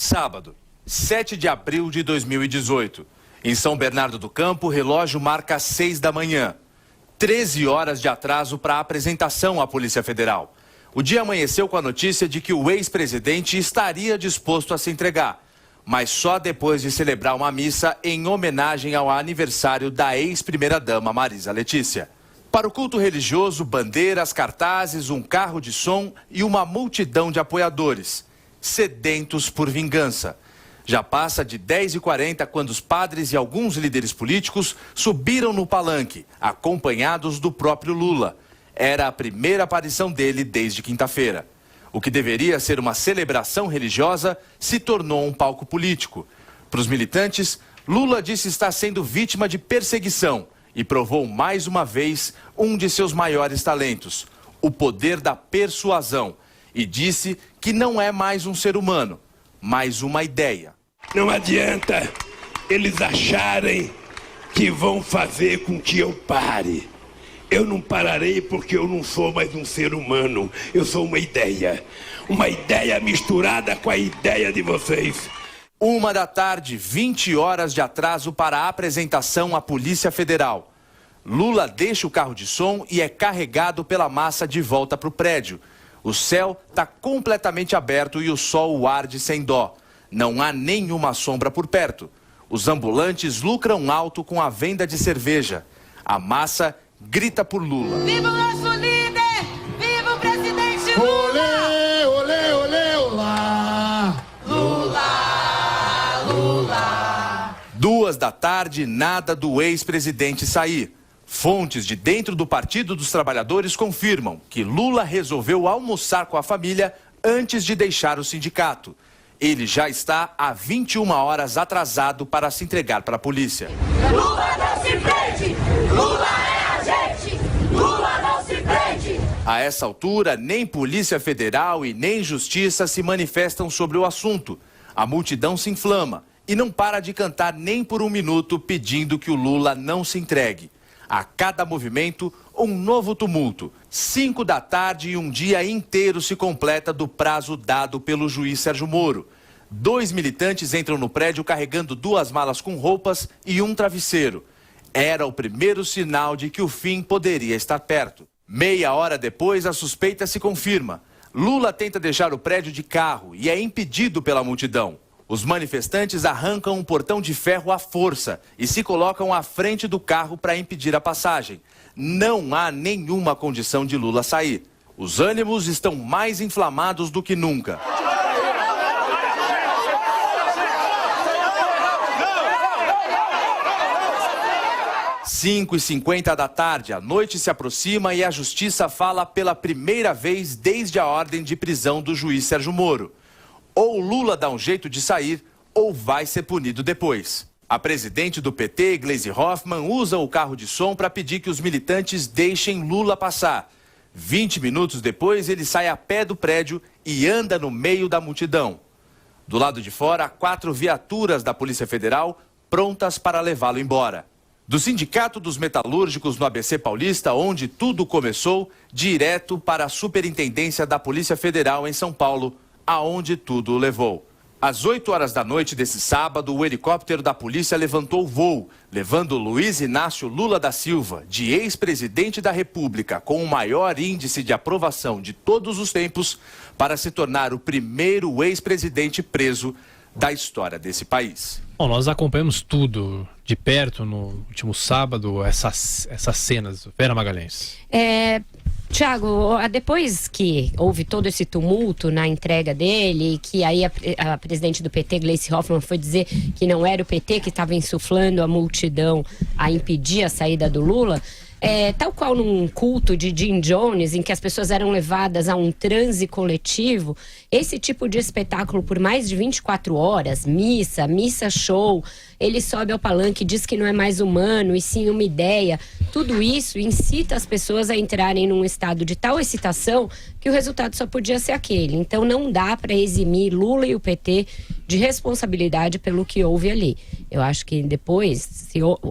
Sábado, 7 de abril de 2018. Em São Bernardo do Campo, o relógio marca 6 da manhã. 13 horas de atraso para a apresentação à Polícia Federal. O dia amanheceu com a notícia de que o ex-presidente estaria disposto a se entregar, mas só depois de celebrar uma missa em homenagem ao aniversário da ex-primeira-dama Marisa Letícia. Para o culto religioso, bandeiras, cartazes, um carro de som e uma multidão de apoiadores, sedentos por vingança. Já passa de 10h40 quando os padres e alguns líderes políticos subiram no palanque, acompanhados do próprio Lula. Era a primeira aparição dele desde quinta-feira. O que deveria ser uma celebração religiosa se tornou um palco político. Para os militantes, Lula disse estar sendo vítima de perseguição e provou mais uma vez um de seus maiores talentos, o poder da persuasão, e disse que não é mais um ser humano, mas uma ideia. Não adianta eles acharem que vão fazer com que eu pare. Eu não pararei porque eu não sou mais um ser humano. Eu sou uma ideia misturada com a ideia de vocês. 1 da tarde, 20 horas de atraso para a apresentação à Polícia Federal. Lula deixa o carro de som e é carregado pela massa de volta para o prédio. O céu está completamente aberto e o sol o arde sem dó. Não há nenhuma sombra por perto. Os ambulantes lucram alto com a venda de cerveja. A massa grita por Lula. Viva o nosso líder! Viva o presidente Lula! Olê, olê, olê, olá! Lula, Lula! 2 da tarde, nada do ex-presidente sair. Fontes de dentro do Partido dos Trabalhadores confirmam que Lula resolveu almoçar com a família antes de deixar o sindicato. Ele já está há 21 horas atrasado para se entregar para a polícia. Lula não se prende! Lula é a gente! Lula não se prende! A essa altura, nem Polícia Federal e nem Justiça se manifestam sobre o assunto. A multidão se inflama e não para de cantar nem por um minuto pedindo que o Lula não se entregue. A cada movimento, um novo tumulto. 5 da tarde e um dia inteiro se completa do prazo dado pelo juiz Sérgio Moro. 2 militantes entram no prédio carregando 2 malas com roupas e um travesseiro. Era o primeiro sinal de que o fim poderia estar perto. Meia hora depois, a suspeita se confirma. Lula tenta deixar o prédio de carro e é impedido pela multidão. Os manifestantes arrancam um portão de ferro à força e se colocam à frente do carro para impedir a passagem. Não há nenhuma condição de Lula sair. Os ânimos estão mais inflamados do que nunca. 5h50 da tarde, a noite se aproxima e a justiça fala pela primeira vez desde a ordem de prisão do juiz Sérgio Moro. Ou Lula dá um jeito de sair, ou vai ser punido depois. A presidente do PT, Gleisi Hoffmann, usa o carro de som para pedir que os militantes deixem Lula passar. 20 minutos depois, ele sai a pé do prédio e anda no meio da multidão. Do lado de fora, 4 viaturas da Polícia Federal prontas para levá-lo embora. Do Sindicato dos Metalúrgicos no ABC Paulista, onde tudo começou, direto para a Superintendência da Polícia Federal em São Paulo, aonde tudo o levou. Às 8 horas da noite desse sábado, o helicóptero da polícia levantou voo, levando Luiz Inácio Lula da Silva, de ex-presidente da República, com o maior índice de aprovação de todos os tempos, para se tornar o primeiro ex-presidente preso da história desse país. Bom, nós acompanhamos tudo de perto no último sábado, essas cenas. Vera Magalhães. Tiago, depois que houve todo esse tumulto na entrega dele, que aí a presidente do PT, Gleisi Hoffmann, foi dizer que não era o PT que estava insuflando a multidão a impedir a saída do Lula, tal qual num culto de Jim Jones, em que as pessoas eram levadas a um transe coletivo, esse tipo de espetáculo por mais de 24 horas, missa show, ele sobe ao palanque e diz que não é mais humano e sim uma ideia, tudo isso incita as pessoas a entrarem num estado de tal excitação que o resultado só podia ser aquele. Então não dá para eximir Lula e o PT de responsabilidade pelo que houve ali. Eu acho que depois,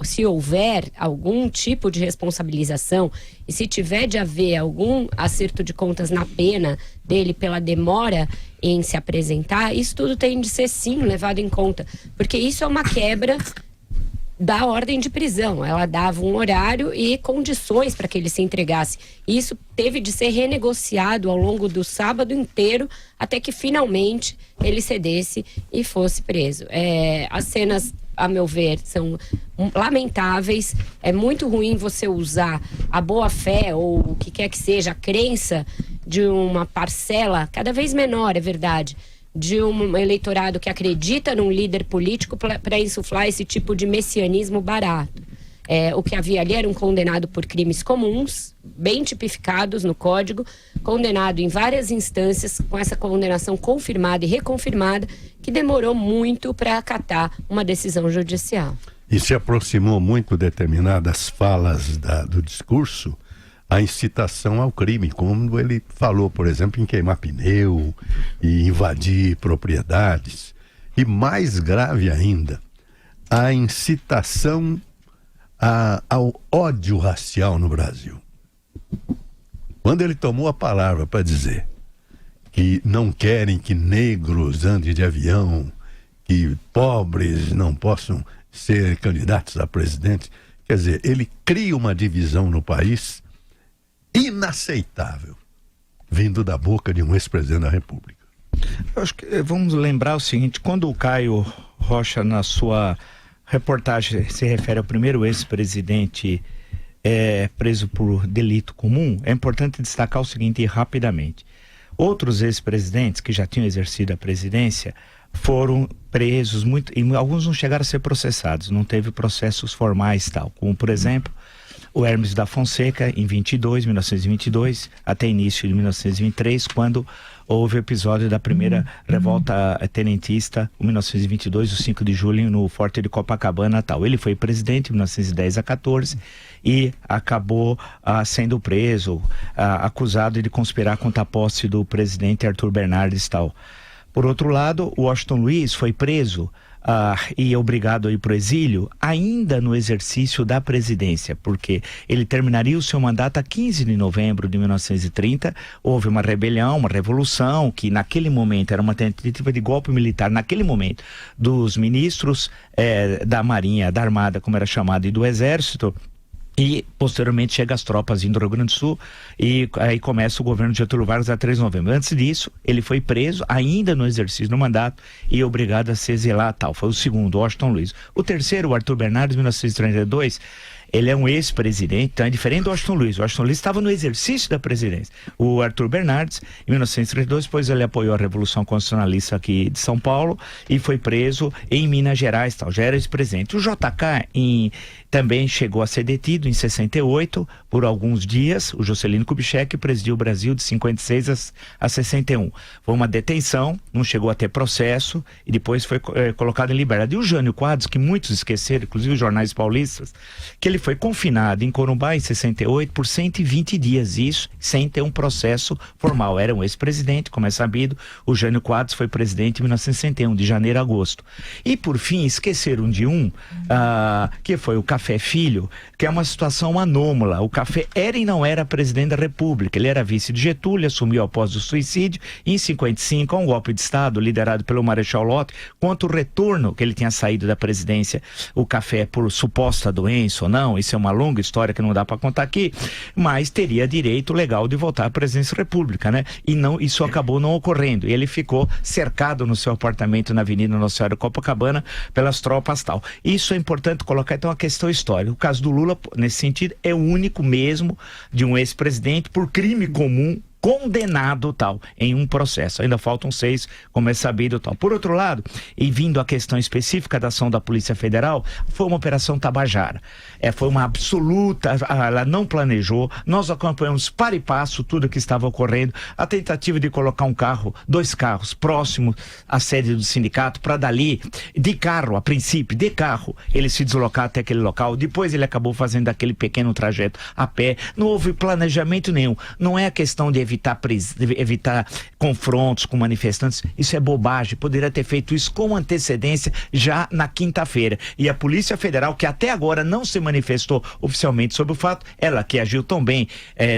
se houver algum tipo de responsabilização e se tiver de haver algum acerto de contas na pena dele pela demora em se apresentar, isso tudo tem de ser sim levado em conta, porque isso é uma quebra da ordem de prisão. Ela dava um horário e condições para que ele se entregasse. Isso teve de ser renegociado ao longo do sábado inteiro até que finalmente ele cedesse e fosse preso. As cenas, a meu ver, são lamentáveis. É muito ruim você usar a boa-fé ou o que quer que seja, a crença de uma parcela cada vez menor, é verdade, de um eleitorado que acredita num líder político para insuflar esse tipo de messianismo barato. O que havia ali era um condenado por crimes comuns, bem tipificados no Código, condenado em várias instâncias, com essa condenação confirmada e reconfirmada, que demorou muito para acatar uma decisão judicial. E se aproximou muito determinadas falas do discurso a incitação ao crime, como ele falou, por exemplo, em queimar pneu e invadir propriedades. E mais grave ainda, a incitação ao ódio racial no Brasil. Quando ele tomou a palavra para dizer que não querem que negros andem de avião, que pobres não possam ser candidatos a presidente, quer dizer, ele cria uma divisão no país inaceitável, vindo da boca de um ex-presidente da República. Eu acho que vamos lembrar o seguinte: quando o Caio Rocha, na sua reportagem, se refere ao primeiro ex-presidente preso por delito comum, é importante destacar o seguinte rapidamente: outros ex-presidentes que já tinham exercido a presidência foram presos, e alguns não chegaram a ser processados, não teve processos formais tal, como por exemplo o Hermes da Fonseca, em 1922, até início de 1923, quando houve o episódio da primeira revolta tenentista, em 1922, o 5 de julho, no Forte de Copacabana tal. Ele foi presidente em 1910 a 14 e acabou sendo preso, acusado de conspirar contra a posse do presidente Arthur Bernardes tal. Por outro lado, o Washington Luiz foi preso e obrigado a ir para o exílio ainda no exercício da presidência, porque ele terminaria o seu mandato a 15 de novembro de 1930. Houve uma rebelião, uma revolução, que naquele momento era uma tentativa de golpe militar, naquele momento, dos ministros da Marinha, da Armada, como era chamado, e do Exército. E posteriormente chega as tropas indo do Rio Grande do Sul e aí começa o governo de Getúlio Vargas a 3 de novembro. Antes disso, ele foi preso ainda no exercício do mandato e obrigado a se exilar tal. Foi o segundo, Washington Luiz. O terceiro, o Arthur Bernardes, 1932, ele é um ex-presidente, então é diferente do Washington Luiz. O Washington Luiz estava no exercício da presidência. O Arthur Bernardes, em 1932, depois ele apoiou a Revolução Constitucionalista aqui de São Paulo e foi preso em Minas Gerais, tal, já era ex-presidente. O JK também chegou a ser detido em 68 por alguns dias. O Juscelino Kubitschek presidiu o Brasil de 56 a 61. Foi uma detenção, não chegou a ter processo e depois foi colocado em liberdade. E o Jânio Quadros, que muitos esqueceram, inclusive os jornais paulistas, que ele foi confinado em Corumbá em 68 por 120 dias, isso sem ter um processo formal. Era um ex-presidente, como é sabido. O Jânio Quadros foi presidente em 1961, de janeiro a agosto. E por fim, esqueceram de que foi o Café Filho, que é uma situação anômala. O Café era e não era presidente da República. Ele era vice de Getúlio, assumiu após o suicídio, e em 55, um golpe de Estado liderado pelo Marechal Lott, contra o retorno que ele tinha saído da presidência. O Café por suposta doença ou não, isso é uma longa história que não dá para contar aqui, mas teria direito legal de voltar à presidência da República, né? E não, isso acabou não ocorrendo. E ele ficou cercado no seu apartamento na Avenida Nossa Senhora de Copacabana pelas tropas tal. Isso é importante colocar, então, a questão histórica. O caso do Lula, nesse sentido, é o único mesmo de um ex-presidente por crime comum condenado tal, em um processo. Ainda faltam 6, como é sabido tal. Por outro lado, e vindo à questão específica da ação da Polícia Federal, foi uma operação Tabajara. Foi uma absoluta, ela não planejou, nós acompanhamos para e passo tudo que estava ocorrendo, a tentativa de colocar 2 carros próximos à sede do sindicato, para dali, de carro, a princípio, de carro, ele se deslocar até aquele local, depois ele acabou fazendo aquele pequeno trajeto a pé, não houve planejamento nenhum, não é a questão de evitar confrontos com manifestantes. Isso é bobagem. Poderia ter feito isso com antecedência já na quinta-feira. E a Polícia Federal, que até agora não se manifestou oficialmente sobre o fato, ela que agiu tão bem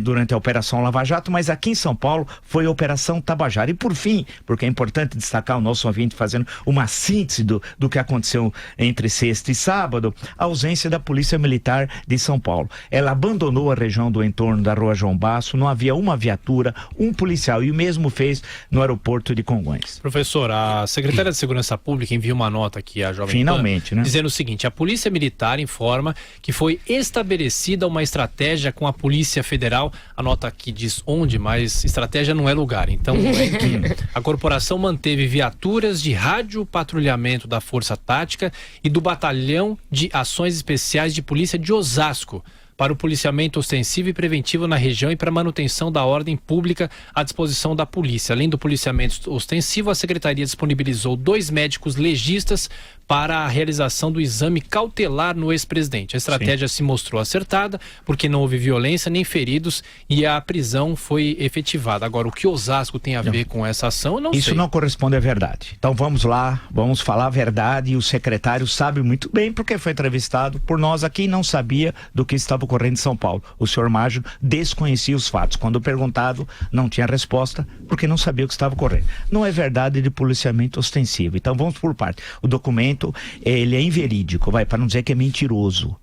durante a Operação Lava Jato, mas aqui em São Paulo foi a Operação Tabajara. E por fim, porque é importante destacar o nosso ouvinte fazendo uma síntese do que aconteceu entre sexta e sábado, a ausência da Polícia Militar de São Paulo. Ela abandonou a região do entorno da Rua João Basso, não havia uma viatura, um policial, e o mesmo fez no aeroporto de Congonhas. Professor, a secretária de Segurança Pública enviou uma nota aqui à Jovem Finalmente, Pan, né? dizendo o seguinte: a Polícia Militar informa que foi estabelecida uma estratégia com a Polícia Federal. A nota aqui diz onde, mas estratégia não é lugar, então não é aqui. A corporação manteve viaturas de rádio patrulhamento da Força Tática e do Batalhão de Ações Especiais de Polícia de Osasco para o policiamento ostensivo e preventivo na região e para manutenção da ordem pública à disposição da polícia. Além do policiamento ostensivo, a Secretaria disponibilizou 2 médicos legistas para a realização do exame cautelar no ex-presidente. A estratégia se mostrou acertada, porque não houve violência nem feridos e a prisão foi efetivada. Agora, o que Osasco tem a ver com essa ação, eu não sei. Isso não corresponde à verdade. Então vamos lá, vamos falar a verdade, e o secretário sabe muito bem, porque foi entrevistado por nós aqui e não sabia do que estava ocorrendo em São Paulo. O senhor Mágio desconhecia os fatos. Quando perguntado, não tinha resposta, porque não sabia o que estava ocorrendo. Não é verdade de policiamento ostensivo. Então vamos por parte. O documento, ele é inverídico, para não dizer que é mentiroso,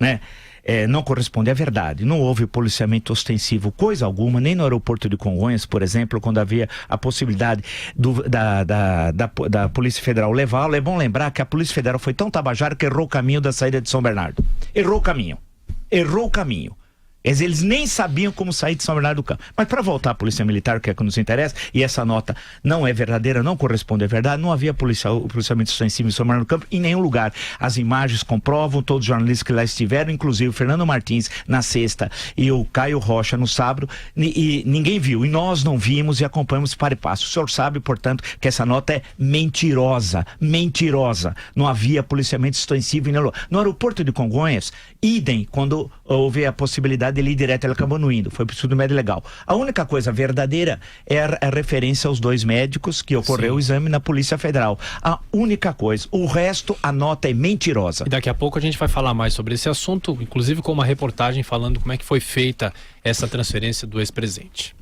né? Não corresponde à verdade. Não houve policiamento ostensivo, coisa alguma, nem no aeroporto de Congonhas, por exemplo, quando havia a possibilidade da Polícia Federal levá-lo. É bom lembrar que a Polícia Federal foi tão tabajara que errou o caminho da saída de São Bernardo. Errou o caminho. Eles nem sabiam como sair de São Bernardo do Campo. Mas para voltar à Polícia Militar, que é que nos interessa, e essa nota não é verdadeira, não corresponde à verdade, não havia policiamento ostensivo em São Bernardo do Campo em nenhum lugar. As imagens comprovam, todos os jornalistas que lá estiveram, inclusive o Fernando Martins na sexta e o Caio Rocha no sábado, e ninguém viu, e nós não vimos e acompanhamos para e passo. O senhor sabe, portanto, que essa nota é mentirosa. Não havia policiamento ostensivo em nenhum lugar. No aeroporto de Congonhas, idem, quando houve a possibilidade dele ir direto, ele acabou não indo, foi por estudo médico legal. A única coisa verdadeira é a referência aos 2 médicos que ocorreu o exame na Polícia Federal. A única coisa, o resto, a nota é mentirosa. E daqui a pouco a gente vai falar mais sobre esse assunto, inclusive com uma reportagem falando como é que foi feita essa transferência do ex-presidente.